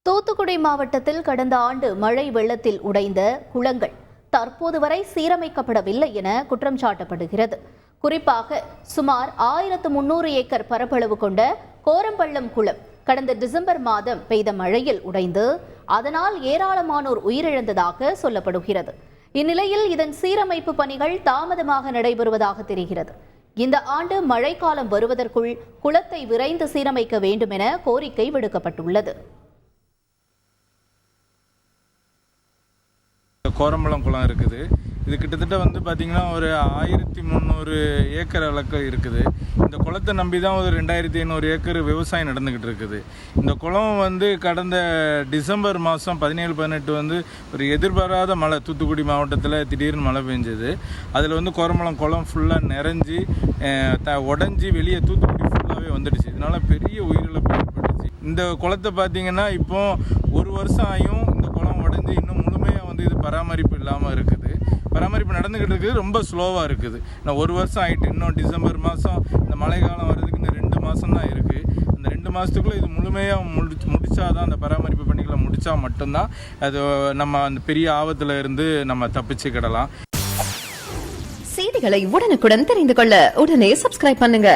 தூத்துக்குடி மாவட்டத்தில் கடந்த ஆண்டு மழை வெள்ளத்தில் உடைந்த குளங்கள் தற்போது வரை சீரமைக்கப்படவில்லை என குற்றம் சாட்டப்படுகிறது. குறிப்பாக சுமார் 1300 ஏக்கர் பரப்பளவு கொண்ட கோரம்பள்ளம் குளம் கடந்த டிசம்பர் மாதம் பெய்த மழையில் உடைந்து அதனால் ஏராளமானோர் உயிரிழந்ததாக சொல்லப்படுகிறது. இந்நிலையில் இதன் சீரமைப்பு பணிகள் தாமதமாக நடைபெறுவதாக தெரிகிறது. இந்த ஆண்டு மழைக்காலம் வருவதற்குள் குளத்தை விரைந்து சீரமைக்க வேண்டும் என கோரிக்கை விடுக்கப்பட்டுள்ளது. கோரம்பள்ளம் குளம் இருக்குது. இது கிட்டத்தட்ட பார்த்தீங்கன்னா ஒரு 1300 ஏக்கர் அளவுக்கு இருக்குது. இந்த குளத்தை நம்பி தான் ஒரு 2500 ஏக்கர் விவசாயம் நடந்துக்கிட்டு இருக்குது. இந்த குளம் கடந்த டிசம்பர் மாதம் 17-18 ஒரு எதிர்பாராத மழை தூத்துக்குடி மாவட்டத்தில் திடீர்னு மழை பெஞ்சது. அதில் கோரம்பள்ளம் குளம் ஃபுல்லாக நிறைஞ்சி உடஞ்சி வெளியே தூத்துக்குடி ஃபுல்லாகவே வந்துடுச்சு. இதனால் பெரிய உயிரிழப்பு ஏற்பட்டுச்சு. இந்த குளத்தை பார்த்தீங்கன்னா இப்போ ஒரு வருஷம் ஆகியும் இந்த குளம் உடஞ்சி இன்னும் முழுமையாக இது பராமரிப்பு இல்லாமல் இருக்குது. பராமரிப்பு நடந்துக்கிட்டு இருக்குது, ரொம்ப ஸ்லோவாக இருக்குது. இன்னும் ஒரு வருஷம் ஆகிட்டு, இன்னும் டிசம்பர் மாதம் இந்த மழை காலம் வர்றதுக்கு இன்னும் 2 மாதம் தான் இருக்குது. அந்த 2 மாதத்துக்குள்ளே இது முழுமையாக முடிச்சாதான், அந்த பராமரிப்பு பணிகளை முடித்தா மட்டும்தான் அது நம்ம அந்த பெரிய ஆபத்தில் இருந்து நம்ம தப்பிச்சுக்கிடலாம். செய்திகளை உடனுக்குடன் தெரிந்து கொள்ள உடனே சப்ஸ்கிரைப் பண்ணுங்க.